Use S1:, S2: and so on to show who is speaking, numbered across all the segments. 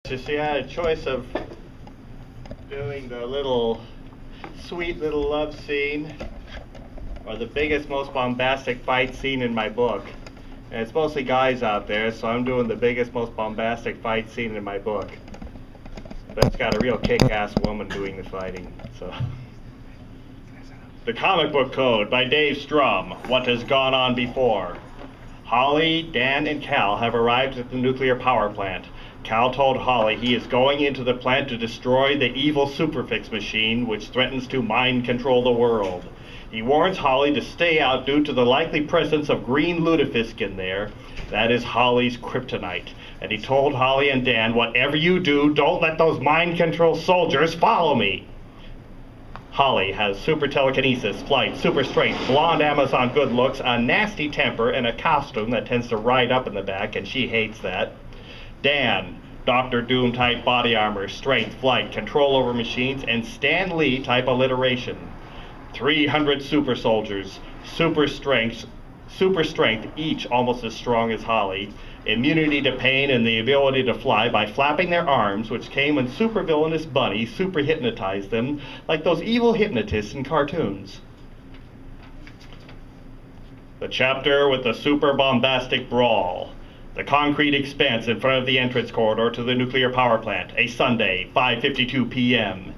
S1: So see, I had a choice of doing the sweet little love scene or the biggest, most bombastic fight scene in my book. And it's mostly guys out there, so I'm doing the biggest, most bombastic fight scene in my book. But it's got a real kick-ass woman doing the fighting, so. The Comic Book Code by Dave Strom. What has gone on before? Holly, Dan, and Cal have arrived at the nuclear power plant. Cal told Holly he is going into the plant to destroy the evil Superfix machine, which threatens to mind control the world. He warns Holly to stay out due to the likely presence of green lutefisk in there. That is Holly's kryptonite. And he told Holly and Dan, whatever you do, don't let those mind control soldiers follow me. Holly has super telekinesis, flight, super strength, blonde Amazon good looks, a nasty temper, and a costume that tends to ride up in the back, and she hates that. Dan, Dr. Doom type body armor, strength, flight, control over machines, and Stan Lee type alliteration. 300 super soldiers, super strength, each almost as strong as Holly, immunity to pain and the ability to fly by flapping their arms, which came when supervillainous Bunny super hypnotized them like those evil hypnotists in cartoons. The chapter with the super bombastic brawl. The concrete expanse in front of the entrance corridor to the nuclear power plant, a Sunday, 5:52 p.m.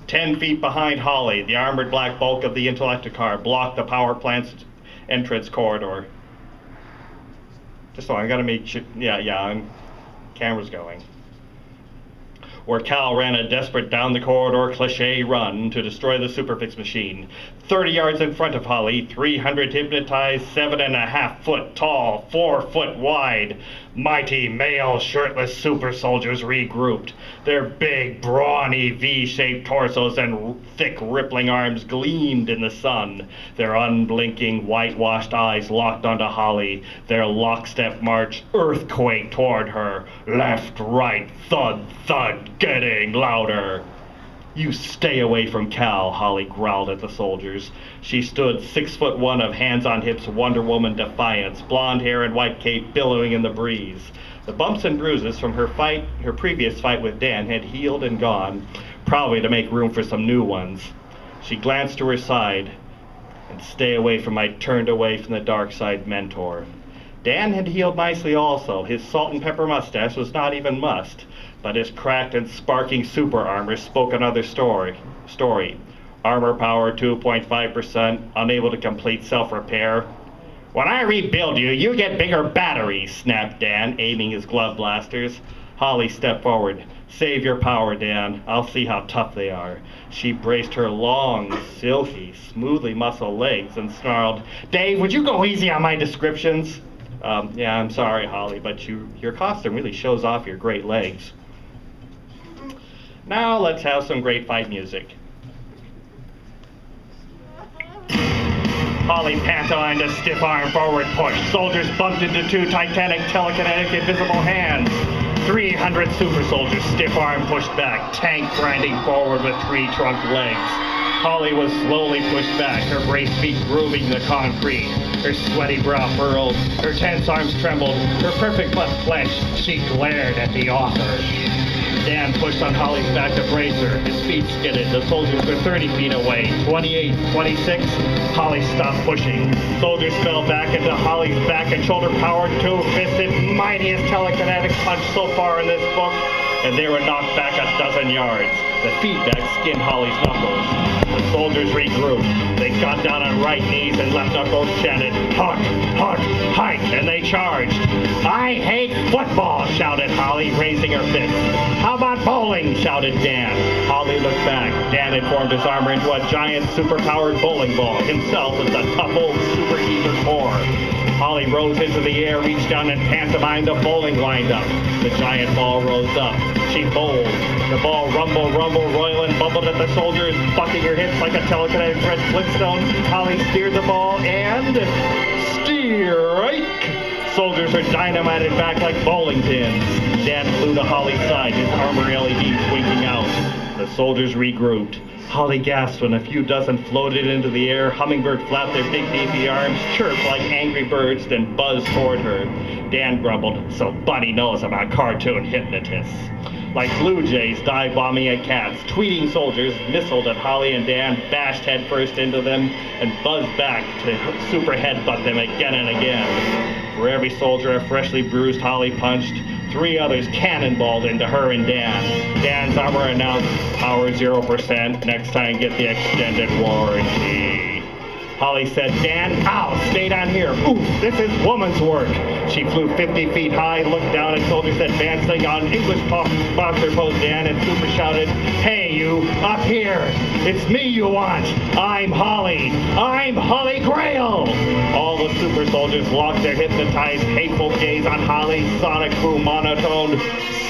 S1: 10 feet behind Holly, the armored black bulk of the Intellecticar blocked the power plant's entrance corridor. Just so I gotta make sure, camera's going. Where Cal ran a desperate down the corridor cliché run to destroy the Superfix machine. 30 yards in front of Holly, 300 hypnotized, 7.5 foot tall, 4 foot wide, mighty male shirtless super soldiers regrouped. Their big, brawny V-shaped torsos and thick rippling arms gleamed in the sun. Their unblinking, whitewashed eyes locked onto Holly. Their lockstep march earthquake toward her. Left, right, thud, thud, getting louder. You stay away from Cal, Holly growled at the soldiers. She stood 6'1" of hands-on-hips Wonder Woman defiance, blonde hair and white cape billowing in the breeze. The bumps and bruises from her previous fight with Dan had healed and gone, probably to make room for some new ones. She glanced to her side, and stay away from my turned away from the dark side mentor. Dan had healed nicely also. His salt and pepper mustache was not even must, but his cracked and sparking super armor spoke another story. Armor power 2.5%, unable to complete self-repair. When I rebuild you, you get bigger batteries, snapped Dan, aiming his glove blasters. Holly stepped forward. Save your power, Dan. I'll see how tough they are. She braced her long, silky, smoothly muscled legs and snarled, Dave, would you go easy on my descriptions? Yeah, I'm sorry, Holly, but your costume really shows off your great legs. Now let's have some great fight music. Holly pantomimed a stiff arm forward push. Soldiers bumped into two titanic telekinetic invisible hands. 300 super soldiers stiff arm pushed back, tank grinding forward with three trunk legs. Holly was slowly pushed back, her braced feet grooving the concrete. Her sweaty brow furrowed, her tense arms trembled, her perfect butt clenched. She glared at the author. Dan pushed on Holly's back to brace her. His feet skidded. The soldiers were 30 feet away. 28, 26. Holly stopped pushing. Soldiers fell back into Holly's back and shoulder powered two-fisted, mightiest telekinetic punch so far in this book, and they were knocked back a dozen yards. The feedback skinned Holly's knuckles. The soldiers regrouped. They got down on right knees and left knuckles chanted, hut, hut, hike, and they charged. I hate football, shouted Holly, raising her fist. How about bowling, shouted Dan. Holly looked back. Dan had formed his armor into a giant, super-powered bowling ball, himself as a tough old super eager core. Holly rose into the air, reached down and pantomimed a bowling windup. The giant ball rose up. She bowled. The ball rumbled, roiled, and bubbled at the soldiers, bucking her hips like a telekinetic Fred Flintstone. Holly steered the ball and strike! Soldiers were dynamited back like bowling pins. Dan flew to Holly's side, his armor LEDs winking out. The soldiers regrouped. Holly gasped when a few dozen floated into the air. Hummingbird flapped their big beefy arms, chirped like angry birds, then buzzed toward her. Dan grumbled, so Bunny knows about cartoon hypnotists. Like blue jays dive bombing at cats, tweeting soldiers missiled at Holly and Dan, bashed headfirst into them, and buzzed back to super headbutt them again and again. For every soldier a freshly bruised Holly punched, 3 others cannonballed into her and Dan. Dan's armor announced, power 0%, next time get the extended warranty. Holly said, Dan, ow, stay down here. Ooh, this is woman's work. She flew 50 feet high, looked down at soldiers advancing on English boxer pose Dan, and super shouted, hey, you, up here. It's me you want. I'm Holly. I'm Holly Grail. All the super soldiers locked their hypnotized, hateful gaze on Holly's sonic boom monotone,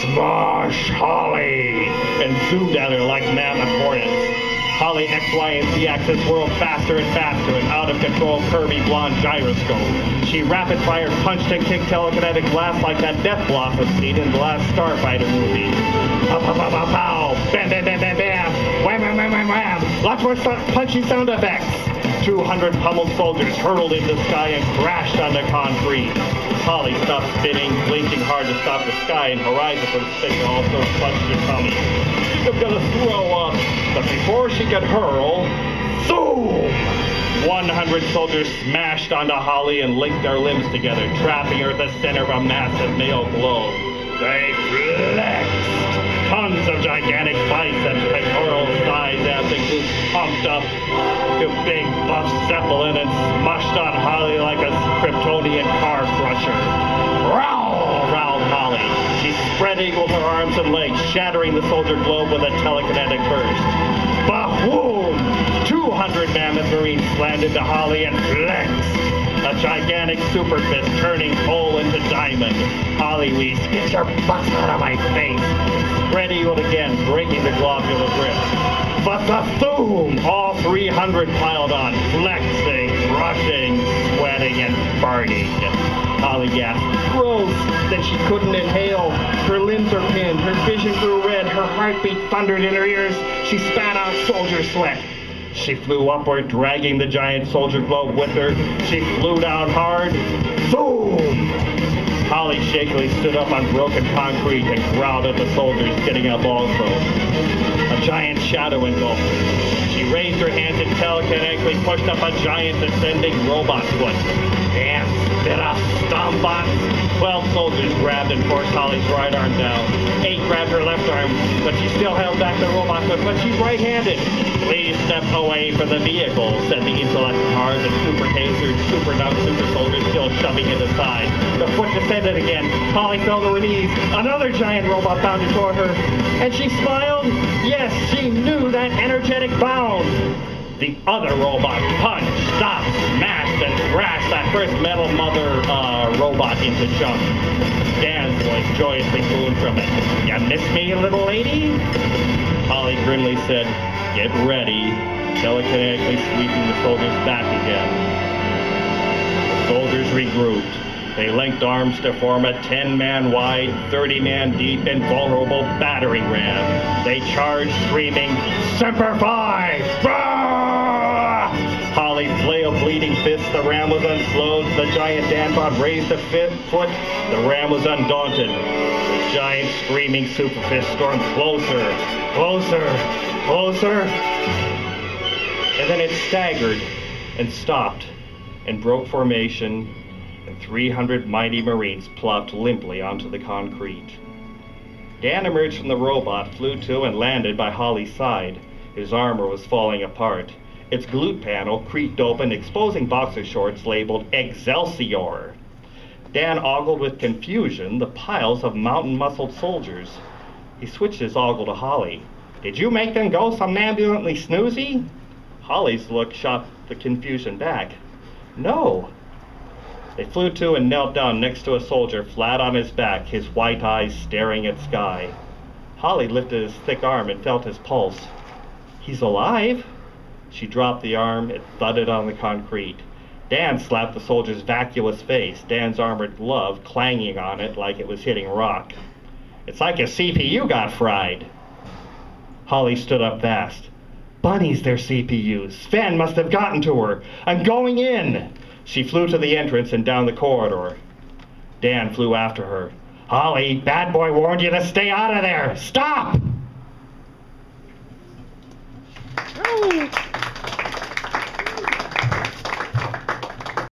S1: smosh Holly, and zoomed at her like mammoth hornets. Holly X, Y, and Z axis whirled faster and faster, an out-of-control curvy blonde gyroscope. She rapid-fired punched and kicked telekinetic blasts like that Death Blossom scene in the last Starfighter movie. Pow, pow, pow, pow, pow, bam, bam, bam, bam, bam, wham, wham, wham, wham, wham. Lots more punchy sound effects. 200 pummeled soldiers hurtled into the sky and crashed onto concrete. Holly stopped spinning, blinking hard to stop the sky and horizon from spinning, also clutched her tummy. I'm gonna throw up. But before she could hurl, zoom! 100 soldiers smashed onto Holly and linked their limbs together, trapping her at the center of a massive male globe. They flexed. Tons of gigantic biceps, pectoral thighs, abs, and glutes pumped up to big buff zeppelin and smushed on Holly like a Kryptonian car crusher. Row! Growled Holly. She spread eagled her arms and legs, shattering the soldier globe with a telekinetic burst. Ba-boom! 200 mammoth marines slammed into Holly and flexed. A gigantic super fist turning coal into diamond. Holly wheezed, get your butts out of my face. Spread eagled again, breaking the globular grip. But the boom! All 300 piled on, flexing, rushing, sweating, and burning. Holly gasped, gross! Then she couldn't inhale. Her limbs were pinned, her vision grew red, her heartbeat thundered in her ears. She spat out soldier sweat. She flew upward, dragging the giant soldier globe with her. She flew down hard. Boom! Holly shakily stood up on broken concrete and growled at the soldiers, getting up also. A giant shadow engulfed her. She raised her hands and telekinetically pushed up a giant descending robot foot. And spit up stombots. 12 soldiers grabbed and forced Holly's right arm down. 8 grabbed her left arm, but she still held back the robot foot, but she's right-handed. Please step away from the vehicle, said the intellect cars and super tasered, super dumb super soldiers still shoving it aside. The foot descended again. Holly fell to her knees. Another giant robot bounded toward her, and she smiled. Yes, she knew that energetic bound. The other robot punched, stopped, smashed, and thrashed that first metal mother robot into chunks. Dan's voice joyously boomed from it. You miss me, little lady? Holly grimly said, get ready, telekinetically sweeping the soldiers back again. The soldiers regrouped. They linked arms to form a 10-man wide, 30-man deep, invulnerable battering ram. They charged, screaming, Semper Fi! Holly flailed bleeding fists. The ram was unslowed. The giant danbot raised a foot. The ram was undaunted. The giant screaming super fist stormed closer, closer, closer. And then it staggered and stopped and broke formation, and 300 mighty Marines plopped limply onto the concrete. Dan emerged from the robot, flew to and landed by Holly's side. His armor was falling apart. Its glute panel creaked open, exposing boxer shorts labeled Excelsior. Dan ogled with confusion the piles of mountain-muscled soldiers. He switched his ogle to Holly. Did you make them go somnambulantly snoozy? Holly's look shot the confusion back. No. They flew to and knelt down next to a soldier, flat on his back, his white eyes staring at sky. Holly lifted his thick arm and felt his pulse. He's alive. She dropped the arm. It thudded on the concrete. Dan slapped the soldier's vacuous face, Dan's armored glove clanging on it like it was hitting rock. It's like a CPU got fried. Holly stood up fast. Bunny's their CPUs. Sven must have gotten to her. I'm going in. She flew to the entrance and down the corridor. Dan flew after her. Holly, Bad Boy warned you to stay out of there. Stop!